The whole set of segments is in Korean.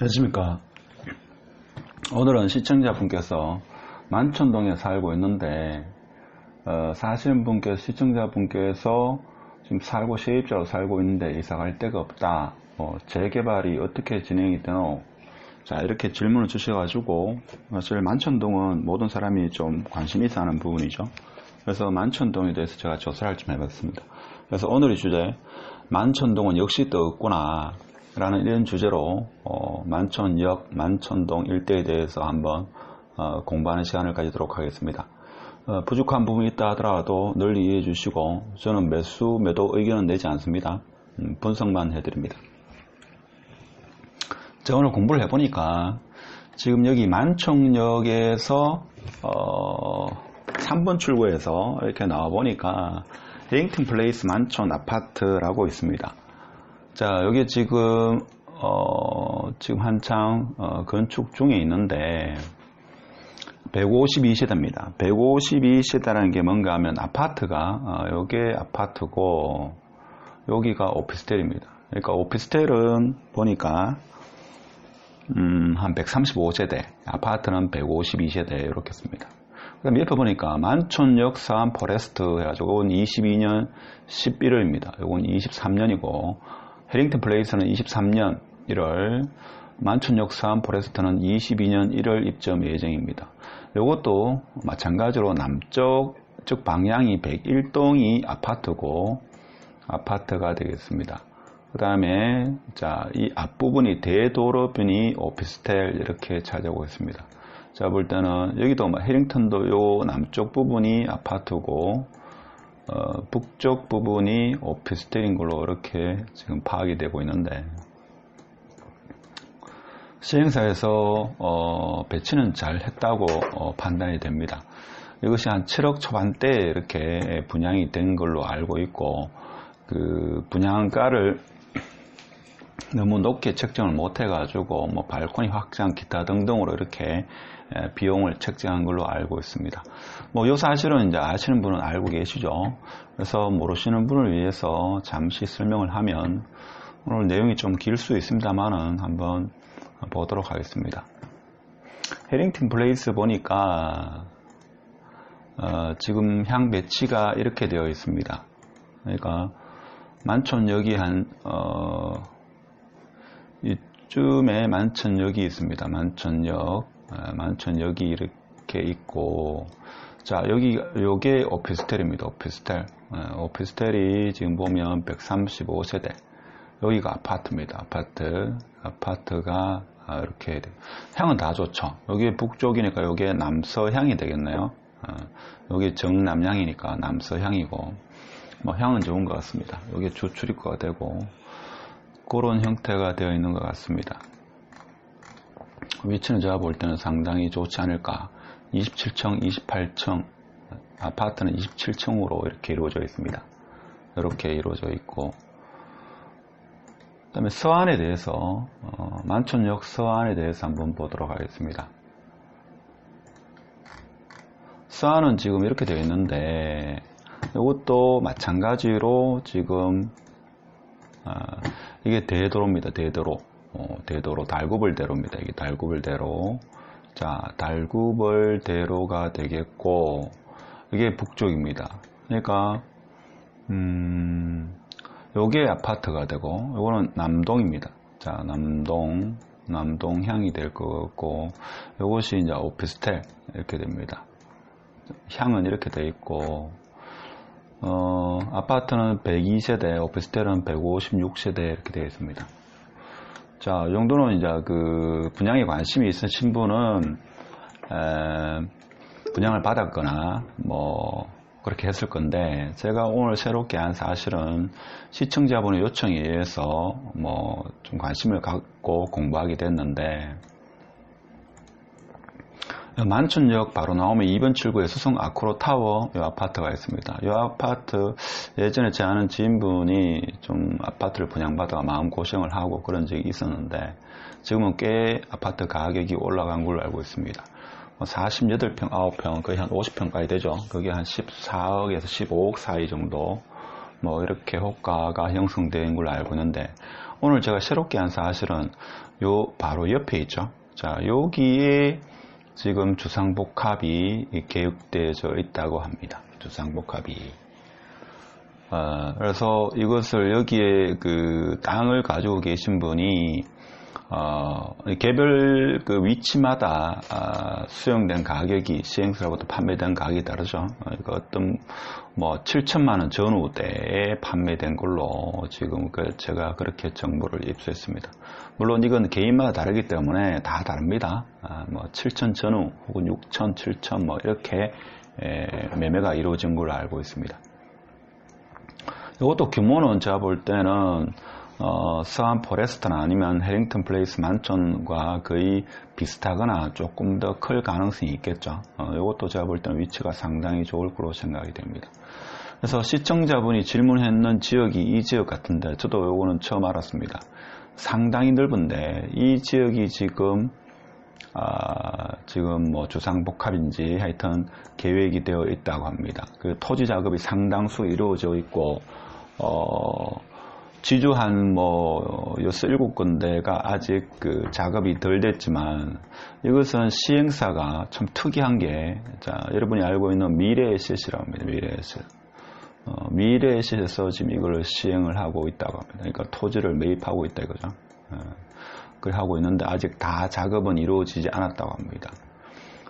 안녕하십니까. 오늘은 시청자분께서 만천동에 살고 있는데 사시는 분께서 시청자분께서 지금 살고 세입자로 살고 있는데 이사갈 데가 없다. 재개발이 어떻게 진행이 되노? 자, 이렇게 질문을 주셔가지고 사실 만천동은 모든 사람이 좀 관심이 있어 하는 부분이죠. 그래서 만천동에 대해서 제가 조사를 좀 해봤습니다. 그래서 오늘의 주제, 만천동은 역시 또 없구나 라는 이런 주제로 만천역, 만천동 일대에 대해서 한번 공부하는 시간을 가지도록 하겠습니다. 부족한 부분이 있다 하더라도 널리 이해해 주시고, 저는 매수, 매도 의견은 내지 않습니다. 분석만 해드립니다. 제가 오늘 공부를 해보니까 지금 여기 만청역에서 3번 출구에서 이렇게 나와보니까 해링턴 플레이스 만천 아파트라고 있습니다. 자, 여기 지금 한창 건축 중에 있는데 152세대입니다. 152세대라는 게 뭔가 하면 아파트가 요게 아파트고 여기가 오피스텔입니다. 그러니까 오피스텔은 보니까 한 135세대, 아파트는 152세대 이렇게 씁니다. 그 다음에 옆에 보니까 만촌역 사암 포레스트 해가지고 이건 22년 11월입니다. 이건 23년이고 해링턴 플레이스는 23년 1월, 만촌역 사암 포레스트는 22년 1월 입점 예정입니다. 이것도 마찬가지로 남쪽, 즉 방향이 101동이 아파트가 되겠습니다. 그 다음에 자, 이 앞부분이 대도로변이 오피스텔 이렇게 차지하고 있습니다. 자, 볼 때는 여기도 해링턴도 요 남쪽 부분이 아파트고 북쪽 부분이 오피스텔인 걸로 이렇게 지금 파악이 되고 있는데, 시행사에서 배치는 잘 했다고 판단이 됩니다. 이것이 한 7억 초반대에 이렇게 분양이 된 걸로 알고 있고, 그 분양가를 너무 높게 책정을 못 해가지고 발코니 확장 기타 등등으로 이렇게 비용을 책정한 걸로 알고 있습니다. 요 사실은 이제 아시는 분은 알고 계시죠. 그래서 모르시는 분을 위해서 잠시 설명을 하면 오늘 내용이 좀 길 수 있습니다만은 한번 보도록 하겠습니다. 해링턴 플레이스 보니까 지금 향 배치가 이렇게 되어 있습니다. 그러니까 만촌역이 이쯤에 만천역이 있습니다. 만천역이 이렇게 있고, 자, 요게 오피스텔입니다. 오피스텔이 지금 보면 135세대. 여기가 아파트입니다. 아파트가 이렇게 돼요. 향은 다 좋죠. 여기 북쪽이니까 요게 남서향이 되겠네요. 여기 정남향이니까 남서향이고, 향은 좋은 것 같습니다. 여기 주출입구가 되고, 그런 형태가 되어 있는 것 같습니다. 위치는 제가 볼 때는 상당히 좋지 않을까. 27층, 28층, 아파트는 27층으로 이렇게 이루어져 있습니다. 이렇게 이루어져 있고, 그 다음에 서안에 대해서, 만촌역 서안에 대해서 한번 보도록 하겠습니다. 서안은 지금 이렇게 되어 있는데, 이것도 마찬가지로 지금 이게 대도로입니다. 대도로 달구벌대로입니다. 이게 달구벌대로. 자, 달구벌대로가 되겠고, 이게 북쪽입니다. 그러니까 요게 아파트가 되고, 요거는 남동입니다. 자, 남동향이 될 것 같고, 요것이 이제 오피스텔 이렇게 됩니다. 향은 이렇게 돼 있고, 아파트는 102세대, 오피스텔은 156세대 이렇게 되어 있습니다. 자, 이 정도는 이제 그 분양에 관심이 있으신 분은 분양을 받았거나 그렇게 했을 건데, 제가 오늘 새롭게 한 사실은 시청자분의 요청에 의해서 좀 관심을 갖고 공부하게 됐는데, 만촌역 바로 나오면 2번 출구에 수성 아크로 타워 이 아파트가 있습니다. 이 아파트 예전에 제 아는 지인분이 좀 아파트를 분양받다가 마음고생을 하고 그런 적이 있었는데, 지금은 꽤 아파트 가격이 올라간 걸로 알고 있습니다. 48평, 9평, 거의 한 50평까지 되죠. 그게 한 14억에서 15억 사이 정도 이렇게 호가가 형성된 걸로 알고 있는데, 오늘 제가 새롭게 한 사실은 요 바로 옆에 있죠. 자, 여기에 지금 주상복합이 계획되어져 있다고 합니다. 주상복합이. 그래서 이것을 여기에 그 땅을 가지고 계신 분이 개별 그 위치마다 수용된 가격이 시행사로부터 판매된 가격이 다르죠. 어떤 뭐 7천만 원 전후대에 판매된 걸로 지금 제가 그렇게 정보를 입수했습니다. 물론 이건 개인마다 다르기 때문에 다 다릅니다. 뭐 7천 전후 혹은 6천, 7천 뭐 이렇게 매매가 이루어진 걸로 알고 있습니다. 이것도 규모는 제가 볼 때는 서한 포레스트나 아니면 해링턴 플레이스 만촌과 거의 비슷하거나 조금 더 클 가능성이 있겠죠. 이것도 제가 볼 때는 위치가 상당히 좋을 거로 생각이 됩니다. 그래서 시청자분이 질문했는 지역이 이 지역 같은데 저도 요거는 처음 알았습니다. 상당히 넓은데 이 지역이 지금 뭐 주상복합인지 하여튼 계획이 되어 있다고 합니다. 그 토지 작업이 상당수 이루어져 있고 지주 한 뭐 6, 7군데가 아직 그 작업이 덜 됐지만 이것은 시행사가 참 특이한 게 여러분이 알고 있는 미래에셋이라고 합니다. 미래에셋. 미래에셋에서 지금 이걸 시행을 하고 있다고 합니다. 그러니까 토지를 매입하고 있다 이거죠. 그걸 하고 있는데 아직 다 작업은 이루어지지 않았다고 합니다.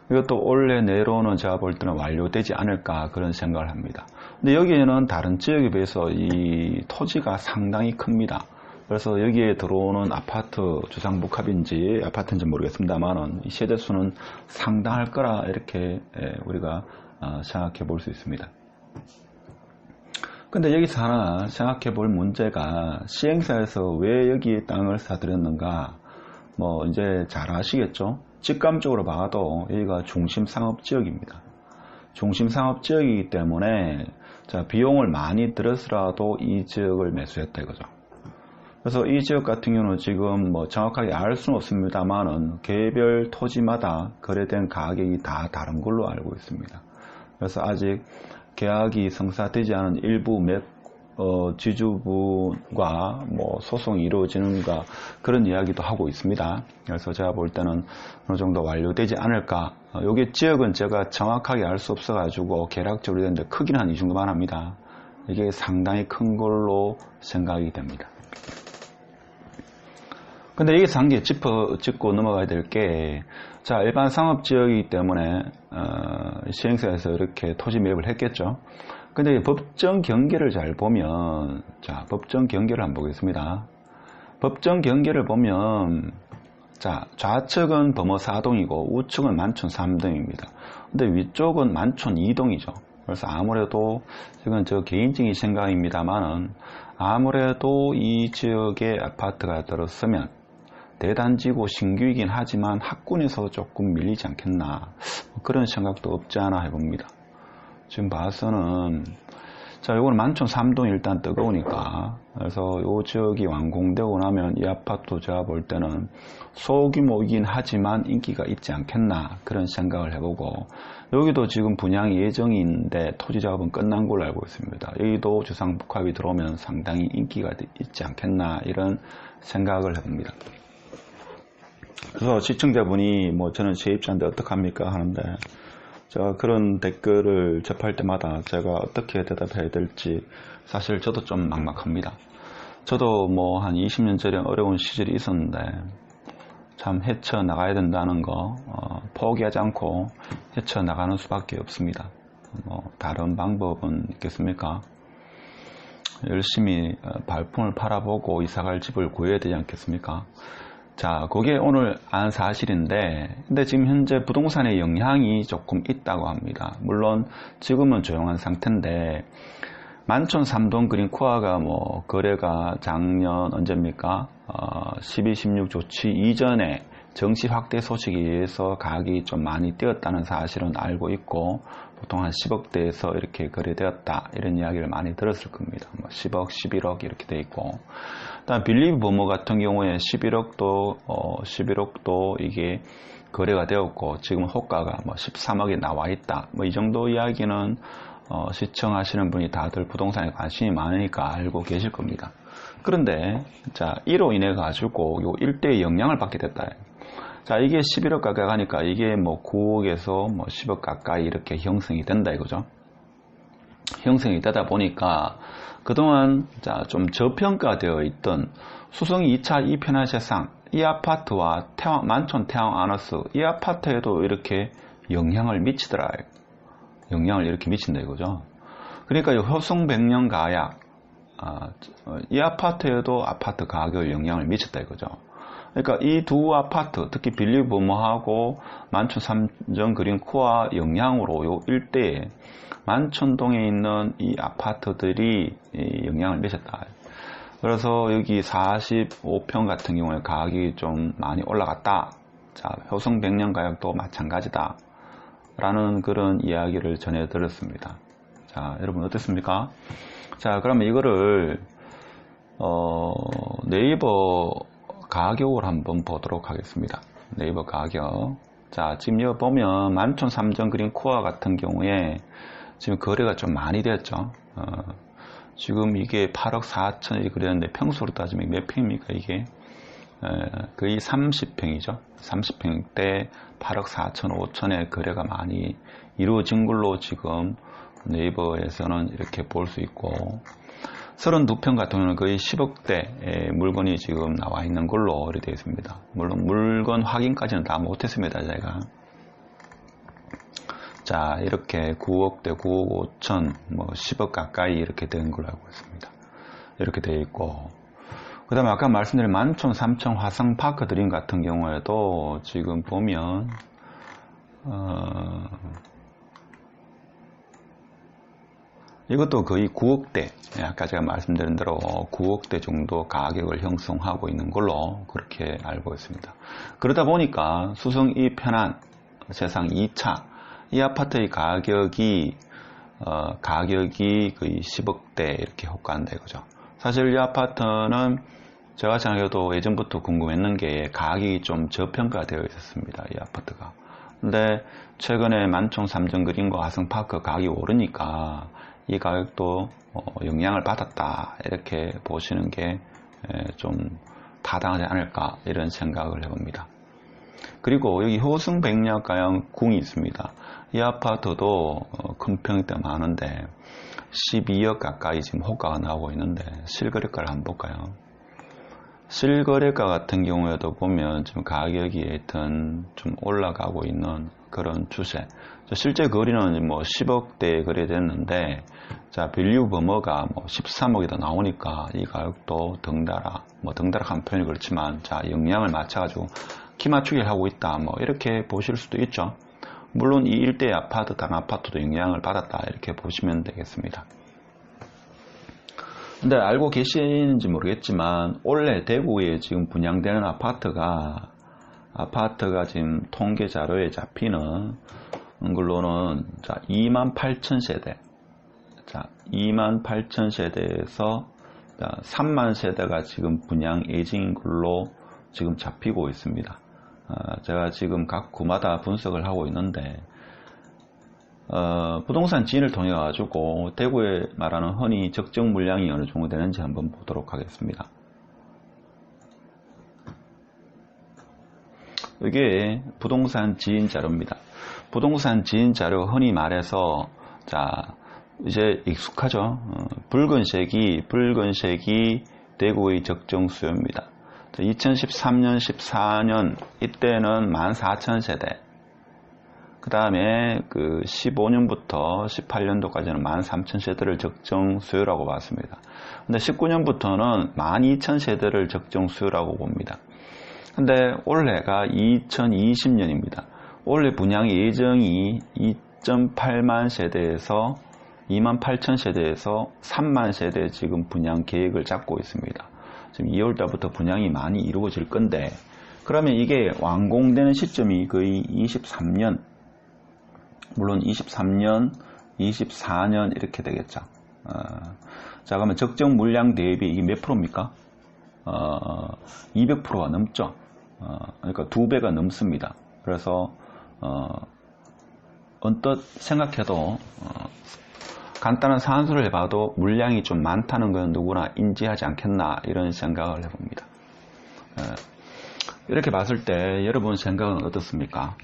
이것도 올해 내로는 제가 볼 때는 완료되지 않을까 그런 생각을 합니다. 근데 여기에는 다른 지역에 비해서 이 토지가 상당히 큽니다. 그래서 여기에 들어오는 아파트 주상복합인지 아파트인지 모르겠습니다만은 이 세대수는 상당할 거라 이렇게 우리가 생각해 볼 수 있습니다. 근데 여기서 하나 생각해 볼 문제가 시행사에서 왜 여기 땅을 사들였는가 뭐 이제 잘 아시겠죠? 직감적으로 봐도 여기가 중심상업지역입니다. 중심상업지역이기 때문에 비용을 많이 들여서라도 이 지역을 매수했다 이거죠. 그래서 이 지역 같은 경우는 지금 뭐 정확하게 알 수는 없습니다만은 개별 토지마다 거래된 가격이 다 다른 걸로 알고 있습니다. 그래서 아직 계약이 성사되지 않은 일부 지주분과 뭐 소송이 이루어지는가 그런 이야기도 하고 있습니다. 그래서 제가 볼 때는 어느 정도 완료되지 않을까. 여기 지역은 제가 정확하게 알 수 없어 가지고 계략적으로 되는데 크기는 한 이 정도만 합니다. 이게 상당히 큰 걸로 생각이 됩니다. 근데 여기서 한 개 짚고 넘어가야 될 게, 일반 상업지역이기 때문에, 시행사에서 이렇게 토지 매입을 했겠죠. 근데 법정 경계를 잘 보면, 법정 경계를 한번 보겠습니다. 법정 경계를 보면, 좌측은 범어 4동이고, 우측은 만촌 3동입니다. 근데 위쪽은 만촌 2동이죠. 그래서 아무래도, 이건 저 개인적인 생각입니다만은, 아무래도 이 지역에 아파트가 들었으면, 대단지고 신규이긴 하지만 학군에서 조금 밀리지 않겠나 그런 생각도 없지 않아 해봅니다. 지금 봐서는 요거는 만촌 3동이 일단 뜨거우니까 그래서 요 지역이 완공되고 나면 이 아파트 제가 볼 때는 소규모이긴 하지만 인기가 있지 않겠나 그런 생각을 해보고 여기도 지금 분양 예정인데 토지 작업은 끝난 걸로 알고 있습니다. 여기도 주상복합이 들어오면 상당히 인기가 있지 않겠나 이런 생각을 해봅니다. 그래서 시청자분이 뭐 저는 세입자인데 어떡합니까 하는데 제가 그런 댓글을 접할 때마다 제가 어떻게 대답해야 될지 사실 저도 좀 막막합니다. 저도 뭐 한 20년 전에 어려운 시절이 있었는데 참 헤쳐나가야 된다는 거 포기하지 않고 헤쳐나가는 수밖에 없습니다. 뭐 다른 방법은 있겠습니까? 열심히 발품을 팔아보고 이사갈 집을 구해야 되지 않겠습니까? 그게 오늘 안 사실인데, 근데 지금 현재 부동산의 영향이 조금 있다고 합니다. 물론 지금은 조용한 상태인데, 만촌 3동 그린코아가 뭐 거래가 작년 언제입니까? 12, 16 조치 이전에 정시 확대 소식에 의해서 가격이 좀 많이 뛰었다는 사실은 알고 있고, 보통 한 10억대에서 이렇게 거래되었다 이런 이야기를 많이 들었을 겁니다. 뭐 10억, 11억 이렇게 돼 있고, 일단 빌리브 버머 같은 경우에 11억도 이게 거래가 되었고 지금 호가가 뭐 13억에 나와 있다. 뭐 이 정도 이야기는 시청하시는 분이 다들 부동산에 관심이 많으니까 알고 계실 겁니다. 그런데 자, 이로 인해 가지고 요 일대에 영향을 받게 됐다. 자, 이게 11억 가까이 가니까 이게 뭐 9억에서 뭐 10억 가까이 이렇게 형성이 된다 이거죠. 형성이 되다 보니까 그동안 자, 좀 저평가되어 있던 수성 2차 2편한 세상, 이 아파트와 만촌 태왕 아너스, 이 아파트에도 이렇게 영향을 미치더라. 영향을 이렇게 미친다 이거죠. 그러니까 효성 백년 가약, 이 아파트에도 아파트 가격에 영향을 미쳤다 이거죠. 그러니까 이 두 아파트, 특히 빌리버머하고 만촌 삼정 그린 코어 영향으로 요 일대에 만촌동에 있는 이 아파트들이 영향을 미쳤다. 그래서 여기 45평 같은 경우에 가격이 좀 많이 올라갔다. 자, 효성 백년 가격도 마찬가지다. 라는 그런 이야기를 전해드렸습니다. 자, 여러분 어떻습니까? 자, 그러면 이거를 네이버 가격을 한번 보도록 하겠습니다. 네이버 가격. 자, 지금 여기 보면 만촌 삼정 그린 코어 같은 경우에 지금 거래가 좀 많이 됐죠. 지금 이게 8억 4천이 그랬는데 평수로 따지면 몇 평입니까 이게? 거의 30평이죠. 30평 대 8억 4천 5천의 거래가 많이 이루어진 걸로 지금 네이버에서는 이렇게 볼 수 있고, 32평 같은 경우는 거의 10억대 물건이 지금 나와 있는 걸로 되어 있습니다. 물론 물건 확인까지는 다 못했습니다, 제가. 자, 이렇게 9억대, 9억 5천, 뭐 10억 가까이 이렇게 된 걸로 알고 있습니다. 이렇게 되어 있고, 그 다음에 아까 말씀드린 만촌, 삼청, 화성파크 드림 같은 경우에도 지금 보면 이것도 거의 9억대, 아까 제가 말씀드린 대로 9억대 정도 가격을 형성하고 있는 걸로 그렇게 알고 있습니다. 그러다 보니까 수성 2편한 세상 2차 이 아파트의 가격이 거의 10억대 이렇게 호가한다 이거죠. 사실 이 아파트는 제가 생각해도 예전부터 궁금했는 게 가격이 좀 저평가되어 있었습니다. 이 아파트가. 근데 최근에 만촌 삼정 그린과 화성파크 가격이 오르니까 이 가격도 영향을 받았다 이렇게 보시는 게 좀 타당하지 않을까 이런 생각을 해봅니다. 그리고 여기 효성 백야가양 궁이 있습니다. 이 아파트도 큰 평대 많은데 12억 가까이 지금 호가가 나오고 있는데 실거래가를 한번 볼까요? 실거래가 같은 경우에도 보면 지금 가격이 하여튼 좀 올라가고 있는 그런 추세. 실제 거리는 뭐 10억대에 거래됐는데, 자, 빌리버머가 뭐 13억이 더 나오니까 이 가격도 덩달아한 표현이 그렇지만, 자, 영향을 맞춰가지고 키 맞추기를 하고 있다. 뭐 이렇게 보실 수도 있죠. 물론 이 일대 아파트, 다른 아파트도 영향을 받았다. 이렇게 보시면 되겠습니다. 근데 알고 계시는지 모르겠지만 원래 대구에 지금 분양되는 아파트가 지금 통계 자료에 잡히는 걸로는 자 28,000세대, 자 28,000세대에서 3만 세대가 지금 분양 예정인 걸로 지금 잡히고 있습니다. 제가 지금 각 구마다 분석을 하고 있는데 부동산 지인을 통해 가지고 대구에 말하는 흔히 적정 물량이 어느 정도 되는지 한번 보도록 하겠습니다. 이게 부동산 지인 자료입니다. 부동산 지인 자료 흔히 말해서 자 이제 익숙하죠. 붉은색이 대구의 적정 수요입니다. 2013년 14년 이때는 14,000세대, 그 다음에 그 15년부터 18년도까지는 13,000세대를 적정 수요라고 봤습니다. 근데 19년부터는 12,000세대를 적정 수요라고 봅니다. 근데 올해가 2020년입니다. 올해 분양 예정이 2.8만 세대에서 28,000세대에서 3만 세대 지금 분양 계획을 잡고 있습니다. 지금 2월달부터 분양이 많이 이루어질 건데, 그러면 이게 완공되는 시점이 거의 23년, 물론 23년, 24년 이렇게 되겠죠. 자, 그러면 적정 물량 대비 이게 몇 프로입니까? 200%가 넘죠. 그러니까 2배가 넘습니다. 그래서 언뜻 생각해도 간단한 산수를 해봐도 물량이 좀 많다는 건 누구나 인지하지 않겠나 이런 생각을 해봅니다. 이렇게 봤을 때 여러분 생각은 어떻습니까?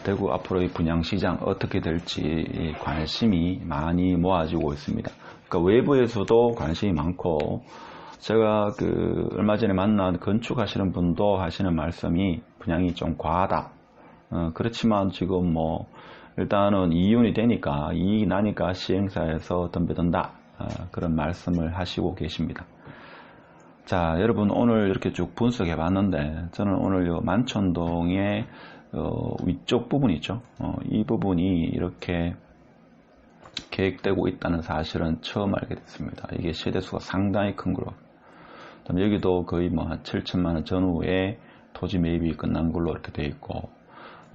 대구 앞으로의 분양시장 어떻게 될지 관심이 많이 모아지고 있습니다. 그러니까 외부에서도 관심이 많고 제가 얼마 전에 만난 건축하시는 분도 하시는 말씀이 분양이 좀 과하다. 그렇지만 지금 뭐 일단은 이윤이 되니까 이익이 나니까 시행사에서 덤벼든다. 그런 말씀을 하시고 계십니다. 자, 여러분 오늘 이렇게 쭉 분석해 봤는데 저는 오늘 요 만촌동의 위쪽 부분 있죠. 이 부분이 이렇게 계획되고 있다는 사실은 처음 알게 됐습니다. 이게 세대수가 상당히 큰 거로. 여기도 거의 뭐 한 7천만원 전후에 토지 매입이 끝난 걸로 이렇게 되어 있고,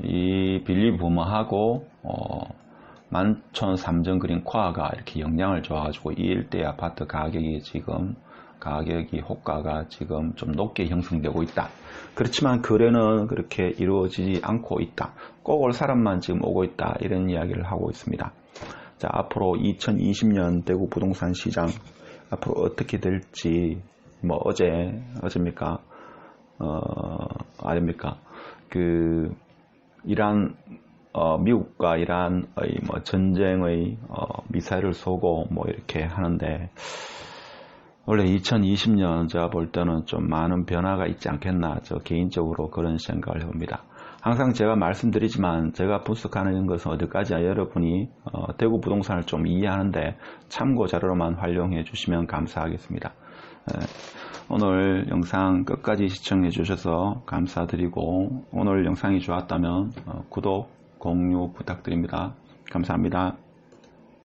이 빌리 부모하고 만촌 삼정 그린 쿼가 이렇게 영향을 줘가지고 이 일대 아파트 가격이 지금 호가가 지금 좀 높게 형성되고 있다. 그렇지만 거래는 그렇게 이루어지지 않고 있다. 꼭 올 사람만 지금 오고 있다. 이런 이야기를 하고 있습니다. 자, 앞으로 2020년 대구 부동산 시장 앞으로 어떻게 될지 뭐 어제입니까? 아닙니까? 이란 미국과 이란의 뭐 전쟁의 미사일을 쏘고 뭐 이렇게 하는데 원래 2020년 제가 볼 때는 좀 많은 변화가 있지 않겠나 저 개인적으로 그런 생각을 해봅니다. 항상 제가 말씀드리지만 제가 분석하는 것은 어디까지야 여러분이 대구 부동산을 좀 이해하는데 참고 자료로만 활용해 주시면 감사하겠습니다. 오늘 영상 끝까지 시청해 주셔서 감사드리고 오늘 영상이 좋았다면 구독, 공유 부탁드립니다. 감사합니다.